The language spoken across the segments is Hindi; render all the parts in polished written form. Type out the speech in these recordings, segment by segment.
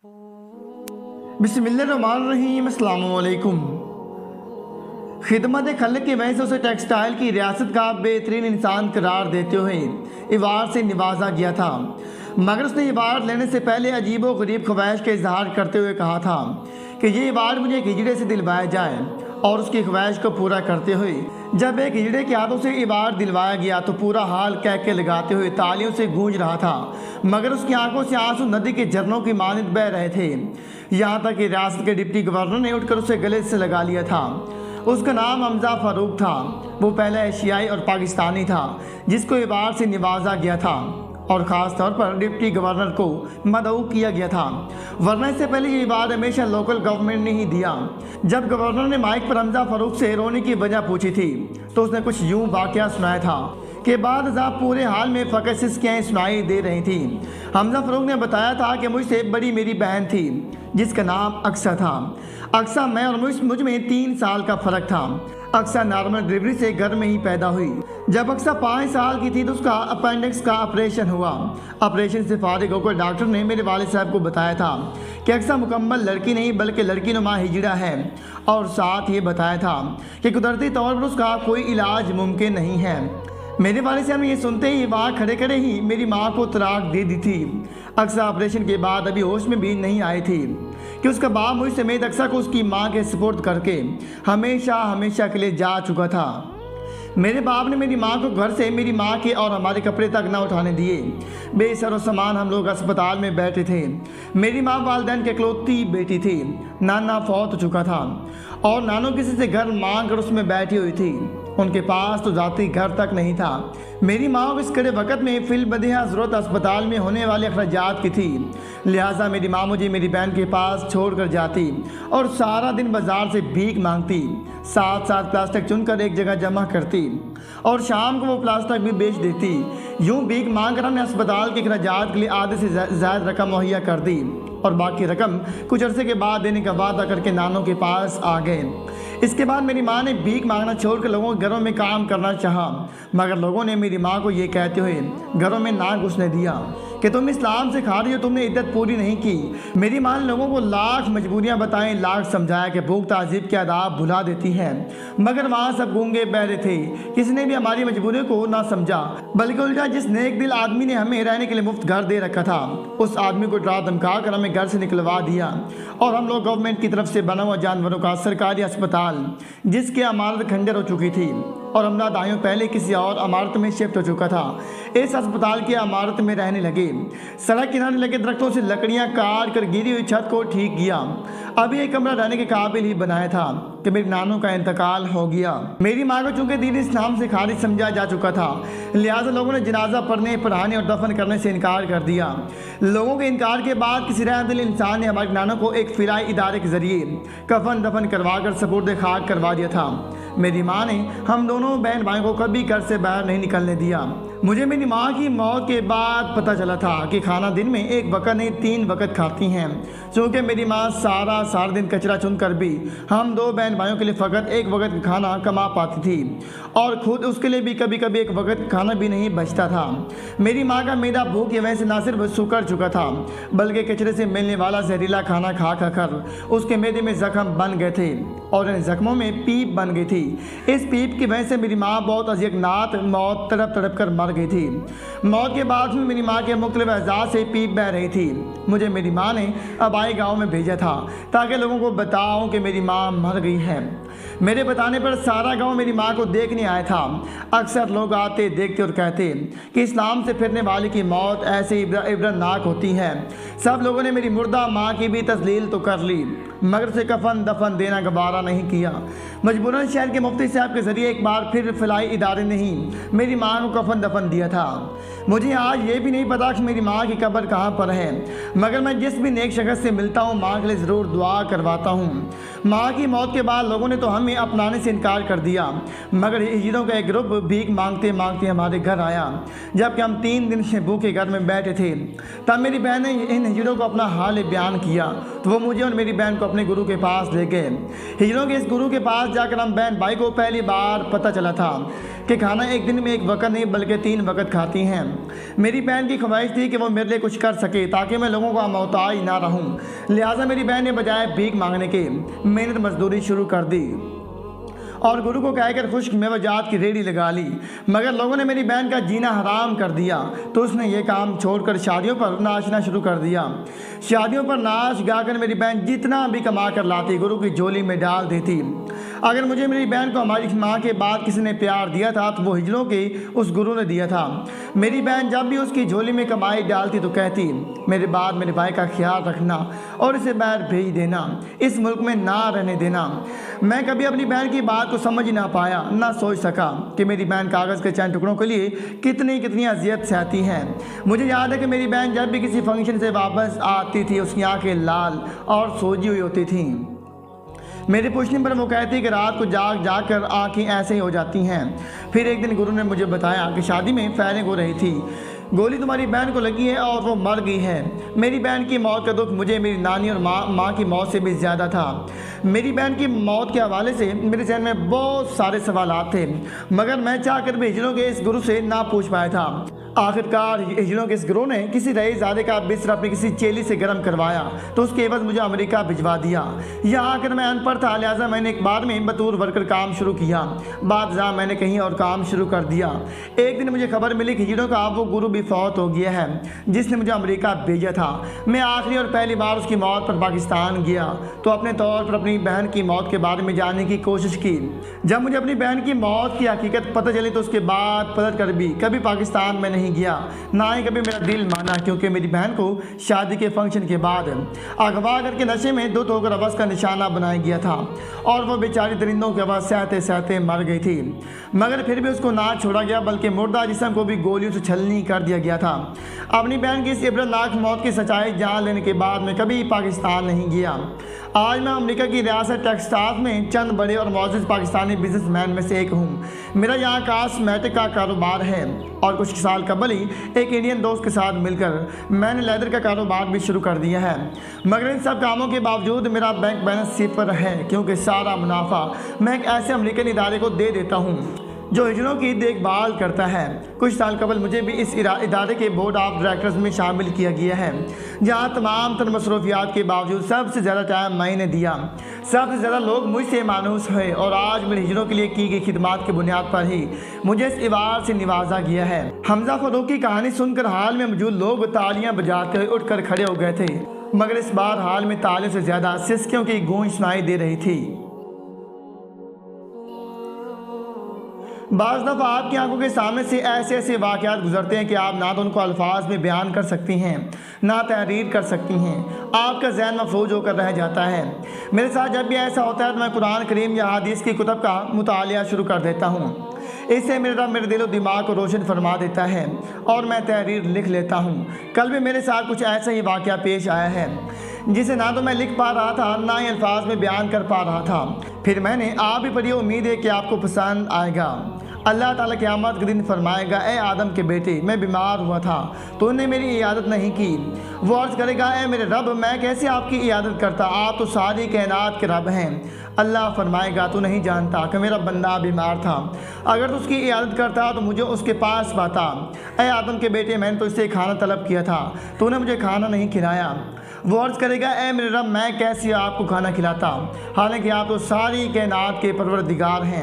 बिस्मिल्लाहिर्रहमानिर्रहीम। अस्सलामुअलैकुम। खिदमत खल्क की वजह से उसे टेक्सटाइल की रियासत का बेहतरीन इंसान करार देते हुए इवार्ड से नवाजा गया था, मगर उसने इवार्ड लेने से पहले अजीब व गरीब ख्वाहिश का इजहार करते हुए कहा था कि ये इवार्ड मुझे एक हिजड़े से दिलवाया जाए, और उसकी ख्वाहिश को पूरा करते हुए जब एक हिजड़े के हाथों से इवार्ड दिलवाया गया तो पूरा हाल कह के लगाते हुए तालियों से गूंज रहा था, मगर उसकी आंखों से आंसू नदी के झरनों की मानिंद बह रहे थे। यहाँ तक कि रियासत के डिप्टी गवर्नर ने उठकर उसे गले से लगा लिया था। उसका नाम हमजा फारूक था। वो पहला एशियाई और पाकिस्तानी था जिसको इवार्ड से नवाजा गया था, और ख़ास तौर पर डिप्टी गवर्नर को मदऊ किया गया था, वरना इससे पहले ये इवार्ड हमेशा लोकल गवर्नमेंट ने ही दिया। जब गवर्नर ने माइक पर हमजा फारूक से रोने की वजह पूछी थी तो उसने कुछ यूं वाक़या सुनाया था कि बाद जब पूरे हाल में फ़कत सिस्कियाँ सुनाई दे रही थी। हमजा फारूक ने बताया था कि मुझसे बड़ी मेरी बहन थी जिसका नाम अक्सा था। अक्सा मैं और मुझ में 3 साल का फ़र्क था। अक्सा नॉर्मल डिलीवरी से घर में ही पैदा हुई। जब अक्सा 5 साल की थी तो उसका अपेंडिक्स का ऑपरेशन हुआ। ऑपरेशन से फारिग होकर डॉक्टर ने मेरे वालिद साहब को बताया था कि अक्सा मुकम्मल लड़की नहीं बल्कि लड़की नुमा हिजड़ा है, और साथ ये बताया था कि कुदरती तौर पर उसका कोई इलाज मुमकिन नहीं है। मेरे वालिद साहब ने ये सुनते ही वहाँ खड़े खड़े ही मेरी माँ को तलाक दे दी थी। अक्सा ऑपरेशन के बाद अभी होश में भी नहीं आई थी कि उसका बाप मुझ समेत अक्सा को उसकी माँ के सपोर्ट करके हमेशा हमेशा के लिए जा चुका था। मेरे बाप ने मेरी माँ को घर से मेरी माँ के और हमारे कपड़े तक न उठाने दिए। बेसर सामान हम लोग अस्पताल में बैठे थे। मेरी माँ वालिदैन की इकलौती बेटी थी। नाना फौत हो चुका था और नानो किसी से घर मांग कर उसमें बैठी हुई थी। उनके पास तो जाती घर तक नहीं था। मेरी माँ को इस कड़े वक़्त में फिल बदिहा ज़रूरत अस्पताल में होने वाले अखराजात की थी, लिहाजा मेरी माँ मुझे मेरी बहन के पास छोड़ कर जाती और सारा दिन बाजार से भीख मांगती। साथ साथ प्लास्टिक चुनकर एक जगह जमा करती और शाम को वो प्लास्टिक भी बेच देती। यूँ भीख मांग कर हमने अस्पताल के अखराजात के लिए आधे से ज़्यादा रकम मुहैया कर दी और बाकी रकम कुछ अरसे के बाद देने का वादा करके नानों के पास आ गए। इसके बाद मेरी माँ ने भीख मांगना छोड़कर लोगों के घरों में काम करना चाहा, मगर लोगों ने मेरी माँ को ये कहते हुए घरों में ना घुसने दिया कि तुम इस्लाम से खा रही हो, तुमने इद्दत पूरी नहीं की। मेरी माँ ने लोगों को लाख मजबूरियाँ बताएं, लाख समझाया कि भूख तहजीब के आदाब भुला देती है, मगर वहाँ सब गूंगे बहरे थे। किसी ने भी हमारी मजबूरियों को ना समझा, बल्कि उल्टा जिस नेक दिल आदमी ने हमें रहने के लिए मुफ्त घर दे रखा था उस आदमी को डरा धमका कर हमें घर से निकलवा दिया, और हम लोग गवर्नमेंट की तरफ से बना हुआ जानवरों का सरकारी अस्पताल जिसकी इमारत खंडर हो चुकी थी और हमरा दाइयों पहले किसी और इमारत में शिफ्ट हो चुका था, इस अस्पताल की इमारत में रहने लगे। सड़क किनारे लगे दरख्तों से लकड़ियां काट कर गिरी हुई छत को ठीक किया। अभी एक कमरा रहने के काबिल ही बनाया था कि मेरी नानों का इंतकाल हो गया। मेरी माँ को चूंकि दीन इस्लाम से खारिज समझा जा चुका था, लिहाजा लोगों ने जनाजा पढ़ने, पढ़ाने और दफन करने से इनकार कर दिया। लोगों के इनकार के बाद किसी रहमदिल इंसान ने हमारी नानों को एक फिराई इदारे के जरिए कफन दफन करवा कर सपुर्द खाक करवा दिया था। मेरी माँ ने हम दोनों बहन भाइयों को कभी घर से बाहर नहीं निकलने दिया। मुझे मेरी माँ की मौत के बाद पता चला था कि खाना दिन में एक वक्त नहीं 3 वक्त खाती हैं, क्योंकि मेरी माँ सारा दिन कचरा चुनकर भी हम 2 बहन भाइयों के लिए फ़कत एक वक्त खाना कमा पाती थी, और ख़ुद उसके लिए भी कभी कभी एक वक्त खाना भी नहीं बचता था। मेरी माँ का मैदा भूख की वजह से ना सिर्फ सुकर चुका था, बल्कि कचरे से मिलने वाला जहरीला खाना खा कर उसके मैदे में ज़ख्म बन गए थे और इन जख्मों में पीप बन गई थी। इस पीप की वजह से मेरी माँ बहुत अज़ियतनाक मौत तड़प कर मर गई थी। मौत के बाद में मेरी माँ के मुख्तलिफ अज़ा से पीप बह रही थी। मुझे मेरी माँ ने आबाई गाँव में भेजा था ताकि लोगों को बताऊं कि मेरी माँ मर गई है। मेरे बताने पर सारा गांव मेरी माँ को देखने आया था। अक्सर लोग आते, देखते और कहते कि इस्लाम से फिरने वाले की मौत ऐसे इब्रतनाक होती है। सब लोगों ने मेरी मुर्दा माँ की भी तस्लील तो कर ली, मगर उसे कफन दफन देना गवारा नहीं किया। मजबूरन शहर के मुफ्ती साहब के ज़रिए एक बार फिर फलाई इदारे ने ही मेरी माँ को कफन दफन दिया था। मुझे आज ये भी नहीं पता कि मेरी माँ की कब्र कहाँ पर है, मगर मैं जिस भी नेक शख्स से मिलता हूँ माँ के लिए ज़रूर दुआ करवाता हूँ। माँ की मौत के बाद लोगों ने तो हमें अपनाने से इनकार कर दिया, मगर हिजड़ों का एक ग्रुप भीख मांगते मांगते हमारे घर आया। जबकि हम 3 दिन से भूखे घर में बैठे थे, तब मेरी बहन ने इन हिजड़ों को अपना हाल बयान किया तो वो मुझे और मेरी बहन को अपने गुरु के पास ले गए। हिजड़ों के इस गुरु के पास जाकर हम बहन भाई को पहली बार पता चला था कि खाना एक दिन में एक वक्त नहीं बल्कि 3 वक्त खाती हैं। मेरी बहन की ख्वाहिश थी कि वो मेरे लिए कुछ कर सके ताकि मैं लोगों का मोहताज ना रहूं। लिहाजा मेरी बहन ने बजाय भीख मांगने के मेहनत मजदूरी शुरू कर दी और गुरु को कहकर खुश्क मेवाजात की रेहड़ी लगा ली। मगर लोगों ने मेरी बहन का जीना हराम कर दिया तो उसने ये काम छोड़कर शादियों पर नाचना शुरू कर दिया। शादियों पर नाच गाकर मेरी बहन जितना भी कमा कर लाती गुरु की झोली में डाल देती। अगर मुझे मेरी बहन को हमारी माँ के बाद किसी ने प्यार दिया था तो वो हिजड़ों के उस गुरु ने दिया था। मेरी बहन जब भी उसकी झोली में कमाई डालती तो कहती, मेरे बाद मेरे भाई का ख्याल रखना और इसे बाहर भेज देना, इस मुल्क में ना रहने देना। मैं कभी अपनी बहन की बात को समझ ना पाया, ना सोच सका कि मेरी बहन कागज़ के चंद टुकड़ों के लिए कितनी अजियत सहती है। मुझे याद है कि मेरी बहन जब भी किसी फंक्शन से वापस आती थी उसकी आंखें लाल और सोजी हुई होती थीं। मेरे पूछने पर वो कहती कि रात को जाग जाग कर आँखें ऐसे ही हो जाती हैं। फिर एक दिन गुरु ने मुझे बताया कि शादी में फायरिंग हो रही थी, गोली तुम्हारी बहन को लगी है और वो मर गई है। मेरी बहन की मौत का दुख मुझे मेरी नानी और माँ की मौत से भी ज़्यादा था। मेरी बहन की मौत के हवाले से मेरे जहन में बहुत सारे सवालात थे, मगर मैं चाहकर भी हिजड़ों के इस गुरु से ना पूछ पाया था। आखिरकार हिजड़ों के इस गुरु ने किसी रईसज़ादे का बिस्तर अपनी किसी चेली से गर्म करवाया तो उसके एवज मुझे अमेरिका भिजवा दिया। यहाँ आकर मैं अनपढ़ था, लिहाजा मैंने एक बार में बतौर वर्कर काम शुरू किया। बाद जहाँ मैंने कहीं और काम शुरू कर दिया। एक दिन मुझे खबर मिली कि हिजड़ों का वो गुरु भी फौत हो गया है जिसने मुझे अमेरिका भेजा था। मैं आखिरी और पहली बार उसकी मौत पर पाकिस्तान गया तो अपने तौर पर अपनी बहन की मौत के बारे में जानने की कोशिश की। जब मुझे अपनी बहन की मौत की हकीकत पता चली तो उसके बाद पलट कर भी कभी पाकिस्तान में नहीं गया, ना ही कभी मेरा दिल माना, क्योंकि मेरी बहन को शादी के फंक्शन के बाद अगवा करके नशे में धुत होकर अवस का निशाना बनाया गया था और वो बेचारी दरिंदों के आवाज़ सहते सहते मर गई थी। मगर फिर भी उसको ना छोड़ा गया बल्कि मुर्दा जिस्म को भी गोलियों से छलनी कर दिया गया था। अपनी बहन की इस इबरतनाक मौत की सच्चाई जान लेने के बाद मैं कभी पाकिस्तान नहीं गया। आज मैं अमेरिका की रियासत टेक्सास में चंद बड़े और मौजूद पाकिस्तानी बिजनेसमैन में से एक हूँ। मेरा यहाँ कॉस्मेटिक का कारोबार है और कुछ साल कबल ही एक इंडियन दोस्त के साथ मिलकर मैंने लेदर का कारोबार भी शुरू कर दिया है। मगर इन सब कामों के बावजूद मेरा बैंक बैलेंस सिफर है, क्योंकि सारा मुनाफा मैं एक ऐसे अमेरिकन इदारे को दे देता हूँ जो हिजड़ों की देखभाल करता है। कुछ साल कबल मुझे भी इस इदारे के बोर्ड ऑफ डायरेक्टर्स में शामिल किया गया है, जहां तमाम तर मसरूफियात के बावजूद सबसे ज़्यादा टाइम मैंने दिया। सबसे ज़्यादा लोग मुझसे मानूस हैं और आज मेरे हिजड़ों के लिए की गई खिदमात की बुनियाद पर ही मुझे इस इवार से नवाजा गया है। हमजा फरूक की कहानी सुनकर हाल में मौजूद लोग तालियां बजाते उठ कर खड़े हो गए थे, मगर इस बार हाल में तालियों से ज़्यादा सिसकियों की गूंज सुनाई दे रही थी। बाज़ दफ़ा आपकी आंखों के सामने से ऐसे ऐसे वाक़यात गुजरते हैं कि आप ना तो उनको अल्फाज में बयान कर सकती हैं, ना तहरीर कर सकती हैं। आपका ज़हन महफूज होकर रह जाता है। मेरे साथ जब भी ऐसा होता है तो मैं कुरान करीम या हदीस की कुतुब का मुतालिया शुरू कर देता हूँ। इससे मेरे रब मेरे दिल और दिमाग को रोशन फरमा देता है और मैं तहरीर लिख लेता हूँ। कल भी मेरे साथ कुछ ऐसा ही वाक़या पेश आया है जिसे ना तो मैं लिख पा रहा था, ना ही अल्फाज में बयान कर पा रहा था। फिर मैंने आप भी पढ़ी, उम्मीद है कि आपको पसंद आएगा। अल्लाह ताला क़यामत के दिन फरमाएगा, ए आदम के बेटे, मैं बीमार हुआ था, तूने मेरी इयादत नहीं की। वो अर्ज़ करेगा, ए मेरे रब, मैं कैसे आपकी इयादत करता, आप तो सारी कायनात के रब हैं। अल्लाह फरमाएगा, तू नहीं जानता कि मेरा बंदा बीमार था, अगर तो उसकी इयादत करता तो मुझे उसके पास पाता। ए आदम के बेटे, मैंने तो इससे खाना तलब किया था, तूने मुझे खाना नहीं खिलाया। वो अर्ज़ करेगा, ए मेरे रब, मैं कैसे आपको खाना खिलाता, हालांकि आप तो सारी कायनात के परवरदिगार हैं।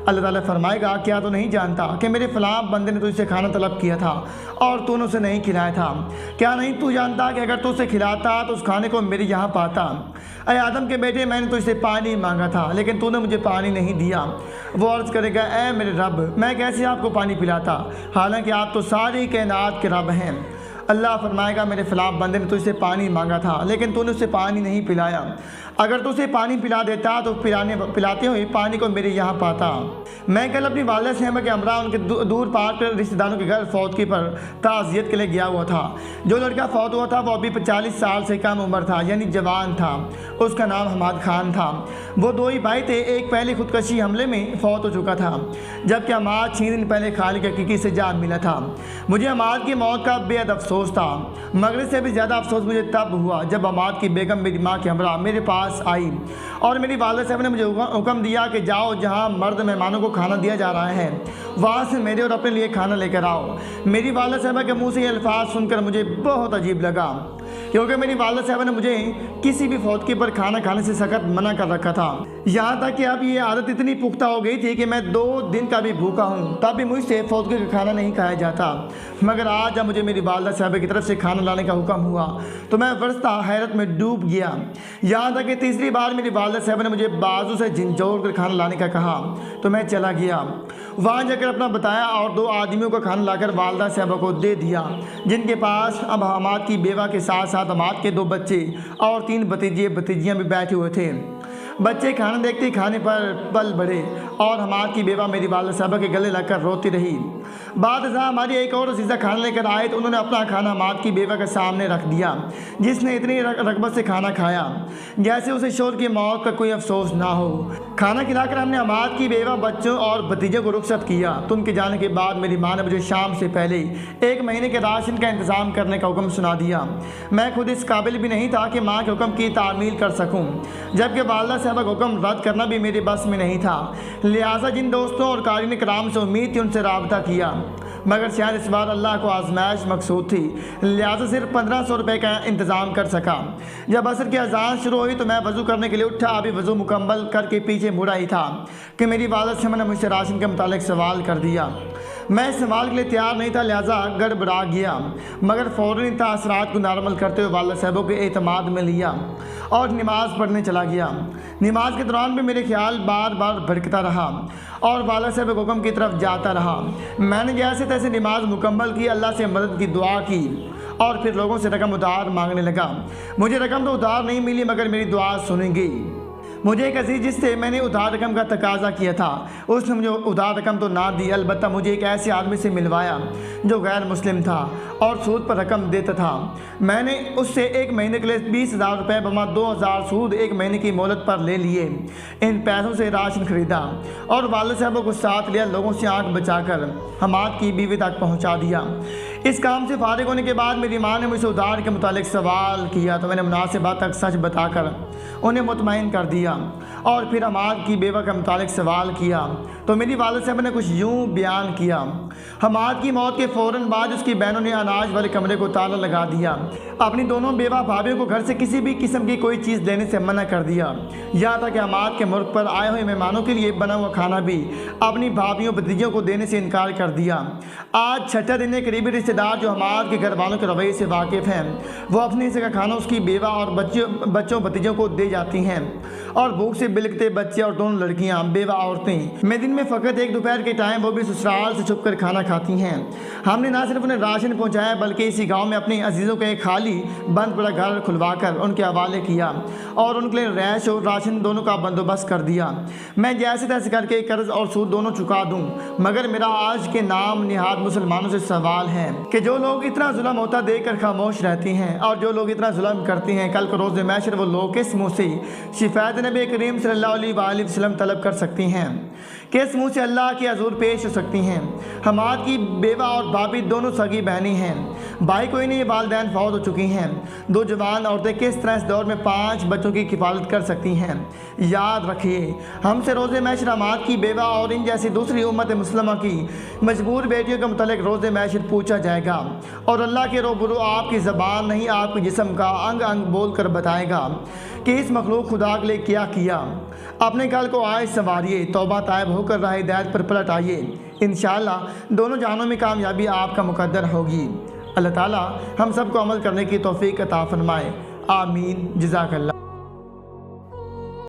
अल्लाह ताला फरमाएगा, क्या तो नहीं जानता कि मेरे फ़लाँ बंदे ने तुझसे खाना तलब किया था और तूने उसे नहीं खिलाया था? क्या नहीं तू जानता कि अगर तू उसे खिलाता तो उस खाने को मेरे यहाँ पाता? अरे आदम के बेटे, मैंने तुझसे पानी मांगा था लेकिन तूने मुझे पानी नहीं दिया। वो अर्ज़ करेगा, ए मेरे रब, मैं कैसे आपको पानी पिलाता, हालांकि आप तो सारी कायनात के रब हैं। अल्लाह फरमाएगा, मेरे फ़लाँ बंदे ने तुझसे पानी मांगा था लेकिन तूने उसे पानी नहीं पिलाया, अगर तो उसे पानी पिला देता तो पिलाते हुए पानी को मेरे यहाँ पाता। मैं कल अपनी वालिदा सहमा के हमरा उनके दूर पार पर रिश्तेदारों के घर फौतगी पर ताज़ियत के लिए गया हुआ था। जो लड़का फौत हुआ था वो अभी 40 साल से कम उम्र था, यानी जवान था। उसका नाम हमाद खान था। वो दो ही भाई थे, एक पहले खुदकशी हमले में फौत हो चुका था, जबकि हमाद 6 दिन पहले खालिक हकीकी से जान मिला था। मुझे हमाद की मौत का बेहद अफसोस अफसोस था, मगर इससे भी ज़्यादा अफसोस मुझे तब हुआ जब अमाद की बेगम मेरी माँ के हमरा मेरे पास आई और मेरी वालिदा साहब ने मुझे हुक्म दिया कि जाओ, जहाँ मर्द मेहमानों को खाना दिया जा रहा है वहाँ से मेरे और अपने लिए खाना लेकर आओ। मेरी वालिदा साहब के मुँह से ये अल्फाज सुनकर मुझे बहुत अजीब लगा, क्योंकि मेरी वालिदा साहब ने मुझे किसी भी फौतकी पर खाना खाने से सख्त मना कर रखा था। यहाँ तक कि अब ये आदत इतनी पुख्ता हो गई थी कि मैं 2 दिन का भी भूखा हूँ तब भी मुझसे फौतकी का खाना नहीं खाया जाता। मगर आज जब मुझे मेरी वालिदा साहब की तरफ से खाना लाने का हुक्म हुआ तो मैं वर्षता हैरत में डूब गया। यहाँ तक कि तीसरी बार मेरी वालिदा साहब ने मुझे बाजू से झिंझोड़ कर खाना लाने का कहा तो मैं चला गया। वहाँ जाकर अपना बताया और 2 आदमियों का खाना लाकर वालिदा साहब को दे दिया, जिनके पास अब हमाद की बेवा के साथ साथ हमाद के 2 बच्चे और 3 भतीजे भतीजियाँ भी बैठे हुए थे। बच्चे खाना देखते ही खाने पर पल बढ़े और हमाद की बेवा मेरी वालिदा साहब के गले लगकर रोती रही। बाद हमारी एक और अजीज़ा खाना लेकर आए तो उन्होंने अपना खाना हमाद की बेवा के सामने रख दिया, जिसने इतनी रग़बत से खाना खाया जैसे उसे शोर की मौत का कोई अफसोस ना हो। खाना खिलाकर हमने हमाद की बेवा, बच्चों और भतीजों को रुखसत किया तो उनके जाने के बाद मेरी माँ ने मुझे शाम से पहले 1 महीने के राशन का इंतज़ाम करने का हुक्म सुना दिया। मैं खुद इस काबिल भी नहीं था कि माँ के हुक्म की तामील कर सकूँ, जबकि वालिदा साहब का हुक्म रद्द करना भी मेरे बस में नहीं था। लिहाजा जिन दोस्तों और कारीन कराम से उम्मीद थी उनसे राबता किया, मगर शायद इस बार अल्लाह को आजमाइश मकसूद थी, लिहाजा सिर्फ 1500 रुपये का इंतज़ाम कर सका। जब असर की अजान शुरू हुई तो मैं वज़ू करने के लिए उठा। अभी वज़ू मुकम्मल करके पीछे मुड़ा ही था कि मेरी वालिदा साहब ने मुझसे राशन के मुतालिक सवाल कर दिया। मैं इस सवाल के लिए तैयार नहीं था, लिहाजा गड़बड़ा गया, मगर फ़ौरन तासरात को नॉर्मल करते हुए वालिदा साहब के एतमाद में लिया और नमाज़ पढ़ने चला गया। नमाज के दौरान भी मेरे ख्याल बार बार भटकता रहा और वालिदा साहब के हुक्म की तरफ जाता रहा। मैंने जैसे तैसे नमाज मुकम्मल की, अल्लाह से मदद की दुआ की और फिर लोगों से रकम उधार मांगने लगा। मुझे रकम तो उधार नहीं मिली, मगर मेरी दुआ सुनी गई। मुझे एक अजीज जिससे मैंने उधार रकम का तकाजा किया था उसने मुझे उधार रकम तो ना दी, अलबत्ता मुझे एक ऐसे आदमी से मिलवाया जो गैर मुस्लिम था और सूद पर रकम देता था। मैंने उससे 1 महीने के लिए 20,000 रुपये बमा 2,000 सूद 1 महीने की मोहलत पर ले लिए। इन पैसों से राशन खरीदा और वालिदा साहब को साथ लिया, लोगों से आँख बचाकर हमाद की बीवी तक पहुँचा दिया। इस काम से फारिग होने के बाद मेरी माँ ने मुझसे उधार के मुतालिक सवाल किया तो मैंने मुनासिब बात तक सच बताकर उन्हें मुतमईन कर दिया और फिर हमाद की बेवा के मुतालिक सवाल किया तो मेरी वालिदा साहब ने कुछ यूँ बयान किया। हमाद की मौत के फ़ौरन बाद उसकी बहनों ने अनाज वाले कमरे को ताला लगा दिया, अपनी दोनों बेवा भाभियों को घर से किसी भी किस्म की कोई चीज़ लेने से मना कर दिया। यहाँ तक कि हमाद के मुल्क पर आए हुए मेहमानों के लिए बना हुआ खाना भी अपनी भाभियों भतीजों को देने से इनकार कर दिया। आज 6ठा दिन करीबी रिश्तेदार जो हमाद के घर वालों के रवैये से वाकिफ़ हैं वो अपने हिस्से का खाना उसकी बेवा और बच्चों भतीजों को दे जाती हैं और भूख से बिलखते बच्चे और दोनों लड़कियां बेवा औरतें मैं दिन में फ़कत एक दोपहर के टाइम वो भी ससुराल से छुप कर खाना खाती हैं। हमने ना सिर्फ उन्हें राशन पहुंचाया बल्कि इसी गांव में अपने अजीज़ों का एक खाली बंद पड़ा घर खुलवाकर उनके हवाले किया और उनके लिए रैश और राशन दोनों का बंदोबस्त कर दिया। मैं जैसे तैसे करके कर्ज और सूद दोनों चुका दूँ, मगर मेरा आज के नाम निहाद मुसलमानों से सवाल है कि जो लोग इतना जुल्म होता देखकर खामोश रहती हैं और जो लोग इतना जुल्म करते हैं, कल को रोज़ महशर वो लोग किस मुँह से शिफायत नबी करीम सल्लल्लाहु अलैहि वसल्लम तलब कर सकती हैं, किस मुँह से अल्लाह के हज़ूर पेश हो सकती हैं। हमाद की बेवा और भाभी दोनों सगी बहनें हैं, भाई कोई नहीं, वालिदैन फौत हो चुकी हैं। 2 जवान औरतें किस तरह इस दौर में 5 बच्चों की किफ़ालत कर सकती हैं। याद रखिए, हमसे रोज़े महशर हमाद की बेवा और इन जैसी दूसरी उम्मत मुस्लिमा की मजबूर बेटियों के मुतालिक रोज़े महशर पूछा जाएगा और अल्लाह के रूबरू आपकी ज़बान नहीं आपके जिस्म का अंग अंग बोल कर बताएगा कि इस मखलूक खुदा के लिए क्या किया। अपने कल को आए संवारिए, तौबा तायब होकर राह हिदायत पर पलट आइए। इंशाअल्लाह दोनों जानों में कामयाबी आपका मुकद्दर होगी। अल्लाह ताला हम सबको अमल करने की तौफीक अता फरमाए। आमीन। जज़ाकल्लाह।